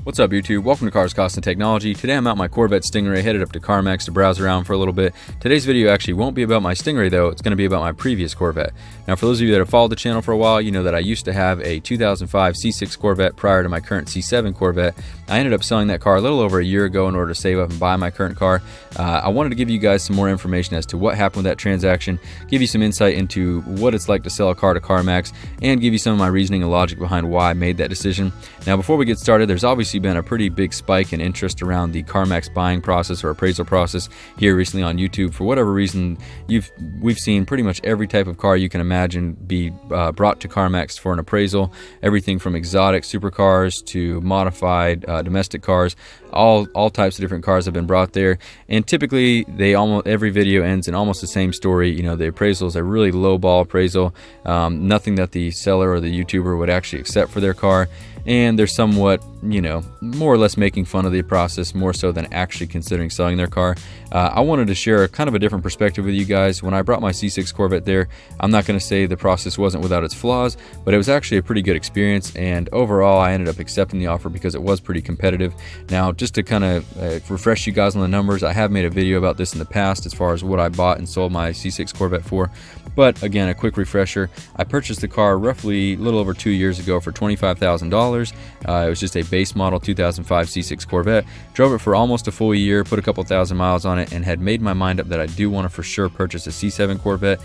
What's up YouTube? Welcome to Cars, Cost, and Technology. Today I'm out in my Corvette Stingray, headed up to CarMax to browse around for a little bit. Today's video actually won't be about my Stingray though, it's going to be about my previous Corvette. Now for those of you that have followed the channel for a while, you know that I used to have a 2005 C6 Corvette prior to my current C7 Corvette. I ended up selling that car a little over a year ago in order to save up and buy my current car. I wanted to give you guys some more information as to what happened with that transaction, give you some insight into what it's like to sell a car to CarMax, and give you some of my reasoning and logic behind why I made that decision. Now before we get started, there's obviously been a pretty big spike in interest around the CarMax buying process or appraisal process here recently on YouTube. For whatever reason, we've seen pretty much every type of car you can imagine be brought to CarMax for an appraisal. Everything from exotic supercars to modified domestic cars, all types of different cars have been brought there. And typically, every video ends in almost the same story. You know, the appraisal is a really low ball appraisal, nothing that the seller or the YouTuber would actually accept for their car. And they're somewhat, you know, more or less making fun of the process more so than actually considering selling their car. I wanted to share kind of a different perspective with you guys. When I brought my C6 Corvette there, I'm not going to say the process wasn't without its flaws, but it was actually a pretty good experience, and overall I ended up accepting the offer because it was pretty competitive. Now just to kind of refresh you guys on the numbers, I have made a video about this in the past as far as what I bought and sold my C6 Corvette for, but again, a quick refresher. I purchased the car roughly a little over 2 years ago for $25,000. It was just a base model 2005 C6 Corvette. Drove it for almost a full year, put a couple thousand miles on it, and had made my mind up that I do want to for sure purchase a C7 Corvette.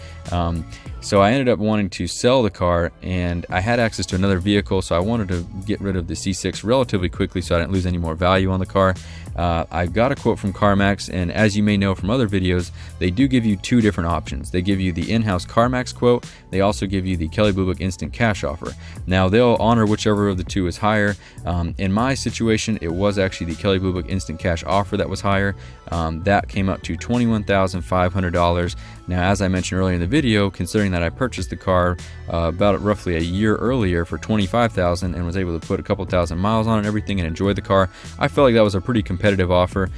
So I ended up wanting to sell the car, and I had access to another vehicle, so I wanted to get rid of the C6 relatively quickly so I didn't lose any more value on the car. I got a quote from CarMax, and as you may know from other videos, they do give you two different options. They give you the in-house CarMax quote. They also give you the Kelley Blue Book instant cash offer. Now they'll honor whichever of the two is higher. In my situation, it was actually the Kelley Blue Book instant cash offer that was higher. That came up to $21,500. Now, as I mentioned earlier in the video, considering that I purchased the car about roughly a year earlier for $25,000 and was able to put a couple thousand miles on it and everything and enjoy the car, I felt like that was a pretty competitive offer.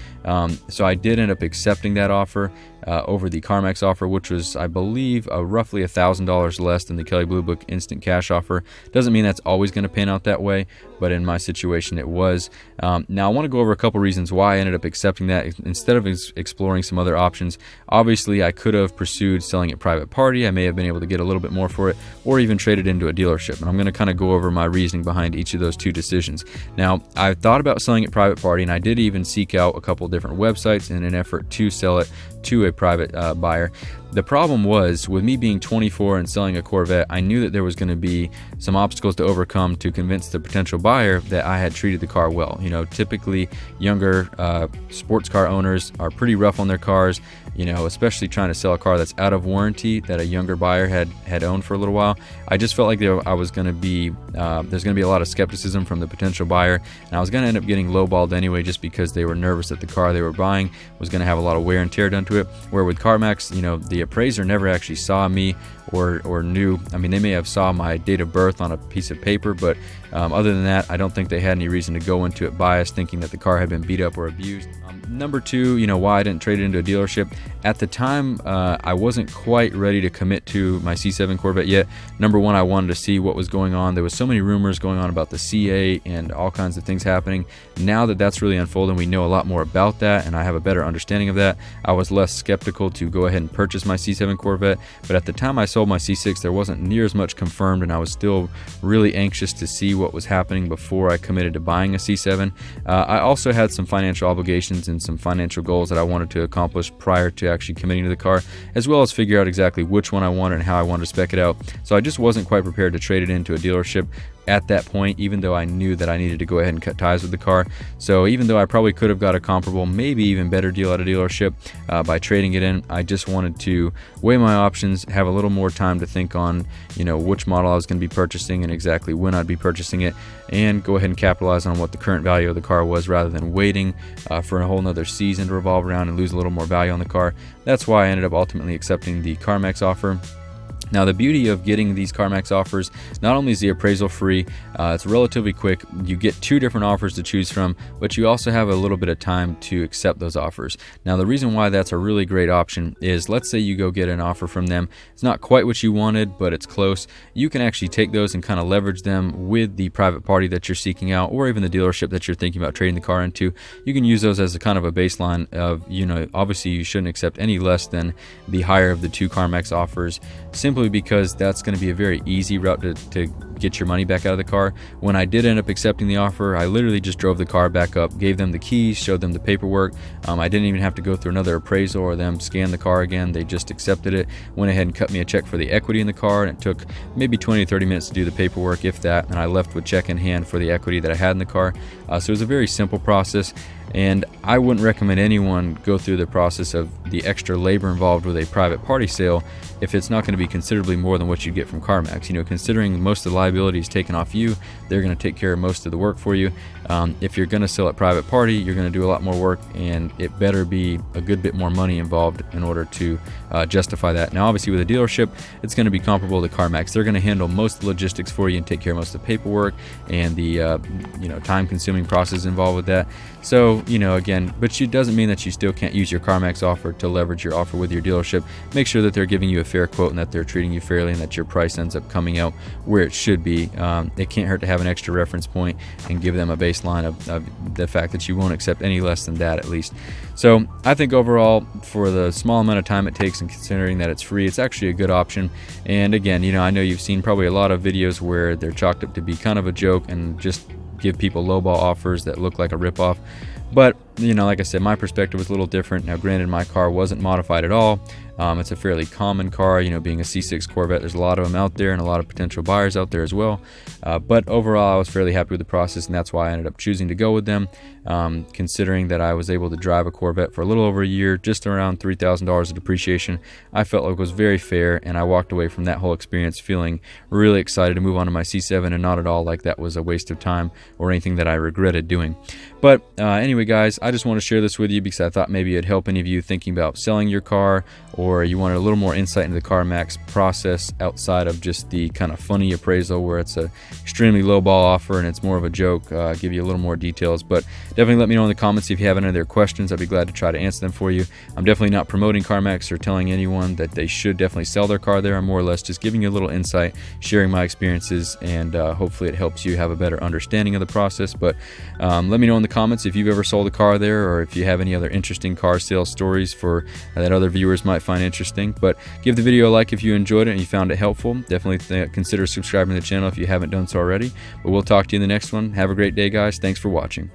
So I did end up accepting that offer over the CarMax offer, which was, I believe, roughly $1,000 less than the Kelley Blue Book instant cash offer. Doesn't mean that's always going to pan out that way, but in my situation it was. Now I want to go over a couple reasons why I ended up accepting that instead of exploring some other options. Obviously, I could have pursued selling it private party. I may have been able to get a little bit more for it, or even trade it into a dealership. And I'm going to kind of go over my reasoning behind each of those two decisions. Now, I thought about selling it private party, and I did even seek out a couple different websites in an effort to sell it to a private buyer. The problem was, with me being 24 and selling a Corvette, I knew that there was going to be some obstacles to overcome to convince the potential buyer that I had treated the car well. You know, typically younger sports car owners are pretty rough on their cars, you know, especially trying to sell a car that's out of warranty that a younger buyer had owned for a little while. I just felt like there's going to be a lot of skepticism from the potential buyer, and I was going to end up getting lowballed anyway just because they were nervous that the car they were buying was going to have a lot of wear and tear done to it. Where with CarMax, you know, the appraiser never actually saw me or knew. I mean, they may have saw my date of birth on a piece of paper, but other than that, I don't think they had any reason to go into it biased thinking that the car had been beat up or abused. Number two, you know, why I didn't trade it into a dealership. At the time, I wasn't quite ready to commit to my C7 Corvette yet. Number one, I wanted to see what was going on. There was so many rumors going on about the CA and all kinds of things happening. Now that that's really unfolding, we know a lot more about that, and I have a better understanding of that. I was less skeptical to go ahead and purchase my C7 Corvette, but at the time I sold my C6, there wasn't near as much confirmed, and I was still really anxious to see what was happening before I committed to buying a C7. I also had some financial obligations and some financial goals that I wanted to accomplish prior to actually committing to the car, as well as figure out exactly which one I wanted and how I wanted to spec it out. So I just wasn't quite prepared to trade it into a dealership at that point, even though I knew that I needed to go ahead and cut ties with the car. So even though I probably could have got a comparable, maybe even better deal at a dealership by trading it in, I just wanted to weigh my options, have a little more time to think on, you know, which model I was going to be purchasing and exactly when I'd be purchasing it, and go ahead and capitalize on what the current value of the car was rather than waiting for a whole nother season to revolve around and lose a little more value on the car. That's why I ended up ultimately accepting the CarMax offer. Now, the beauty of getting these CarMax offers, not only is the appraisal free, it's relatively quick. You get 2 different offers to choose from, but you also have a little bit of time to accept those offers. Now, the reason why that's a really great option is, let's say you go get an offer from them. It's not quite what you wanted, but it's close. You can actually take those and kind of leverage them with the private party that you're seeking out, or even the dealership that you're thinking about trading the car into. You can use those as a kind of a baseline of, obviously you shouldn't accept any less than the higher of the 2 CarMax offers, simply because that's going to be a very easy route to get your money back out of the car. When I did end up accepting the offer, I literally just drove the car back up, gave them the keys, showed them the paperwork. I didn't even have to go through another appraisal or them scan the car again. They just accepted it, went ahead and cut me a check for the equity in the car, and it took maybe 20-30 minutes to do the paperwork, if that, and I left with check in hand for the equity that I had in the car. So it was a very simple process, and I wouldn't recommend anyone go through the process of the extra labor involved with a private party sale if it's not going to be considerably more than what you get from CarMax. Considering most of the liability is taken off you, they're going to take care of most of the work for you. If you're going to sell at private party, you're going to do a lot more work, and it better be a good bit more money involved in order to justify that. Now, obviously with a dealership, it's going to be comparable to CarMax. They're going to handle most of the logistics for you and take care of most of the paperwork and the time-consuming process involved with that. So, again, but it doesn't mean that you still can't use your CarMax offer to leverage your offer with your dealership. Make sure that they're giving you a fair quote and that they're treating you fairly and that your price ends up coming out where it should be. It can't hurt to have an extra reference point and give them a baseline of the fact that you won't accept any less than that, at least. So I think overall, for the small amount of time it takes and considering that it's free, it's actually a good option. And again, I know you've seen probably a lot of videos where they're chalked up to be kind of a joke and just give people lowball offers that look like a ripoff. But like I said, my perspective was a little different. Now, granted, my car wasn't modified at all. It's a fairly common car, being a C6 Corvette. There's a lot of them out there and a lot of potential buyers out there as well. But overall, I was fairly happy with the process, and that's why I ended up choosing to go with them, considering that I was able to drive a Corvette for a little over a year, just around $3,000 of depreciation. I felt like it was very fair, and I walked away from that whole experience feeling really excited to move on to my C7, and not at all like that was a waste of time or anything that I regretted doing. But anyway, guys, I just want to share this with you because I thought maybe it'd help any of you thinking about selling your car, or you wanted a little more insight into the CarMax process outside of just the kind of funny appraisal where it's a extremely low ball offer and it's more of a joke. Give you a little more details, but definitely let me know in the comments if you have any other questions. I'd be glad to try to answer them for you. I'm definitely not promoting CarMax or telling anyone that they should definitely sell their car there. I'm more or less just giving you a little insight, sharing my experiences, and hopefully it helps you have a better understanding of the process. But let me know in the comments if you've ever sold a car there, or if you have any other interesting car sales stories that other viewers might find interesting. But give the video a like if you enjoyed it and you found it helpful. Definitely consider subscribing to the channel if you haven't done so already. But we'll talk to you in the next one. Have a great day, guys. Thanks for watching.